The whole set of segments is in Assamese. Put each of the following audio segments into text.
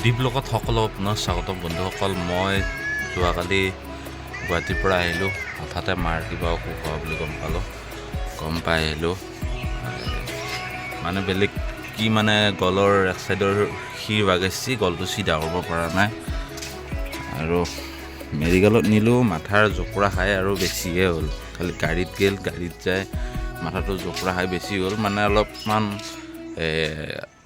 দীপলোকত সকলো আপোনাৰ স্বাগতম বন্ধুসকল। মই যোৱাকালি গুৱাহাটীৰ পৰা আহিলোঁ। হঠাতে মাৰ কিবা অসুখ হোৱা বুলি গম পাই আহিলোঁ। মানে বেলেগ কি মানে গলৰ এক চাইডৰ শিৰ বাগেছি, গলটো চিধা কৰিব পৰা নাই আৰু মেডিকেলত নিলোঁ। মাথাৰ জোকৰা খাই আৰু বেছিহে হ'ল। খালি গাড়ীত গ'ল, গাড়ীত যায় মাথাটো জোকৰা খাই বেছি হ'ল। মানে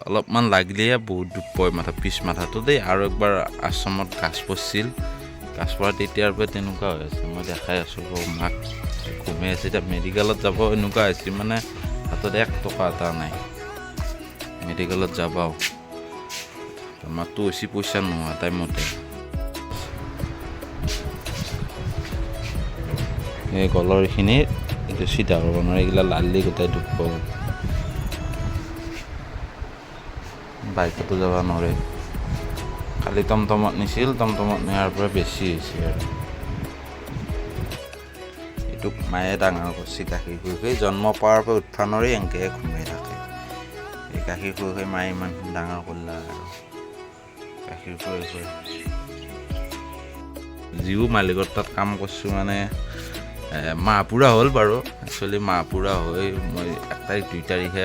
অলপমান লাগিলেহে বহুত দুখ পায় মাথা, পিছ মাথাটো দেই। আৰু একবাৰ আশ্ৰমত গাছ পৰিছিল, গাছ পৰা তেতিয়াৰ পৰা তেনেকুৱা হৈ আছে। মই দেখাই আছোঁ মাক, ঘুমাই আছে। এতিয়া মেডিকেলত যাব এনেকুৱা হৈছে, মানে হাতত 1 টকা এটা নাই। মেডিকেলত যাবাও মাকটো বেছি পইচা নোহোৱা টাইমতে এই গলৰ এইখিনি এইটো চিধা কৰিব নোৱাৰে। এইগিলা লালি গোটাই দুখ পাব। বাইকতো যাব নোৱাৰে। খালি টমটমত নিছিল, টমটমত নিয়াৰ পৰা বেছি হৈছে আৰু। এইটোক মায়ে ডাঙৰ কৰিছে গাখীৰ খুৱাই। জন্ম পোৱাৰ পৰা উঠিব নোৱাৰি, এনেকৈ ঘুমাই থাকে। এই গাখীৰ খুৱাই মায়ে ইমান ডাঙৰ কৰিলা আৰু গাখীৰ খুৱাই। যিও মালিকৰ তাত কাম কৰিছোঁ, মানে মাহ পুৰা হ'ল বাৰু। একচুৱেলি মাহ পুৰা হৈ মই 1 তাৰিখ 2 তাৰিখে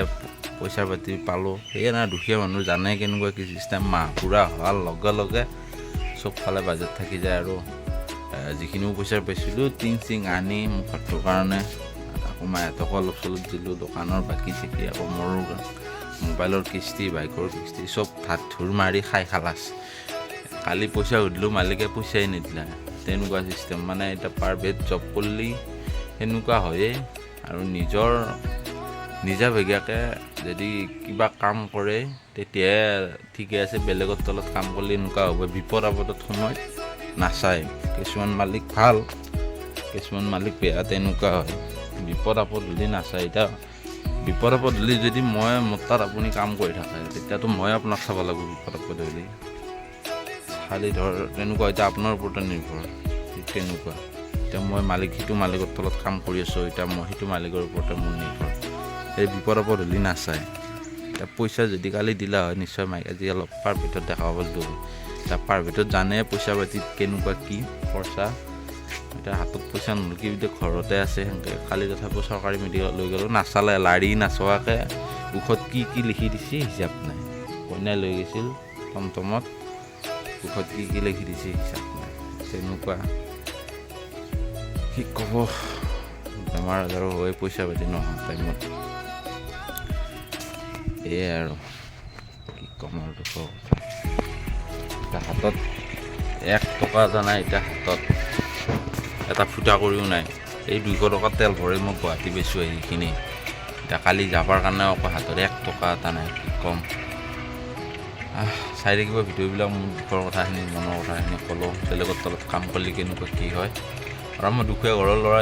পইচা পাতি পালোঁ। সেয়ে না, দুখীয়া মানুহ জানে কেনেকুৱা কি চিষ্টেম। মাহ পুৰা হোৱাৰ লগে লগে চবফালে বাজেট থাকি যায় আৰু যিখিনিও পইচা পাইছিলোঁ টিং চিং আনি মোক ঘৰটোৰ কাৰণে আকৌ মাহঁতকো অলপ চলপ দিলোঁ। দোকানৰ বাকী চাকি, আকৌ মোৰ মোবাইলৰ কিস্তি, বাইকৰ কিস্তি চব ভাত ধুৰ মাৰি খাই খালাচ। কালি পইচা সুধিলোঁ, মালিকে পইচাই নিদিলে। তেনেকুৱা চিষ্টেম। মানে এতিয়া প্ৰাইভেট জব কৰিলে সেনেকুৱা হয়েই। আৰু নিজাববীয়াকৈ যদি কিবা কাম কৰে তেতিয়াহে ঠিকে আছে। বেলেগৰ তলত কাম কৰিলে এনেকুৱা হ'ব। বিপদ আপদত সময়ত নাচায়। কিছুমান মালিক ভাল, কিছুমান মালিক বেয়া, তেনেকুৱা হয়। বিপদ আপদ যদি নাচায়, এতিয়া বিপদ আপদ হ'লে যদি মোৰ তাত আপুনি কাম কৰি থাকে, তেতিয়াতো মই আপোনাক চাব লাগিব। বিপদ আপদ হ'লে খালি ধৰ তেনেকুৱা, এতিয়া আপোনাৰ ওপৰতে নিৰ্ভৰ। ঠিক তেনেকুৱা, এতিয়া মই সিটো মালিকৰ তলত কাম কৰি আছোঁ, এতিয়া মই সেইটো মালিকৰ ওপৰতে মোৰ নিৰ্ভৰ। এই বিপদ আপদ হ'লে নাচায়। এতিয়া পইচা যদি কালি দিলা হয়, নিশ্চয় মাইক আজি অলপ প্ৰাইভেটত দেখাব পাৰিলোঁ হয়। এতিয়া প্ৰাইভেটত জানে পইচা পাতিত কেনেকুৱা কি খৰচা। এতিয়া হাতত পইচা নলকি এতিয়া ঘৰতে আছে সেনেকৈ। খালি তথাপিও চৰকাৰী মেডিকেলত লৈ গ'লোঁ, নাচালে। লাৰি নাচোৱাকৈ ঔষধ কি লিখি দিছে হিচাপ নাই। কইনাই লৈ গৈছিল টমটমত, ঔষধ কি লিখি দিছে হিচাপ নাই। তেনেকুৱা কি ক'ব, বেমাৰ আজাৰো হৈ পইচা পাতি নোহোৱা টাইমত এয়াই আৰু কি ক'ম আৰু দুখৰ কথা। এতিয়া হাতত 1 টকা এটা নাই। এতিয়া হাতত এটা ফুটা কৰিও নাই। এই 200 টকা তেল ভৰাই মই গুৱাহাটী পাইছোঁ এইখিনি। এতিয়া কালি যাবৰ কাৰণে আকৌ হাতত 1 টকা এটা নাই। কি ক'ম, চাই থাকিব ভিডিঅ'বিলাক। মোৰ দুখৰ কথাখিনি, মনৰ কথাখিনি ক'লোঁ। বেলেগৰ তলত কাম কৰিলে কেনেকুৱা কি হয়। আৰু মই দুখীয়া ঘৰৰ ল'ৰা।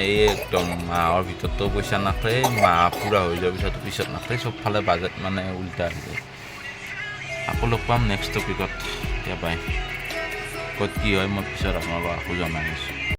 এই একদম মাহৰ ভিতৰতো পইচা নাথাকে, মাহ পুৰা হৈ যোৱাৰ পিছত নাথাকে। চবফালে বাজেট মানে উল্টা হৈ যায়। আকৌ লগ পাম নেক্সট টপিকত। এতিয়া বাই। ক'ত কি হয় মই পিছত আপোনালোকক আকৌ জনাই আছোঁ।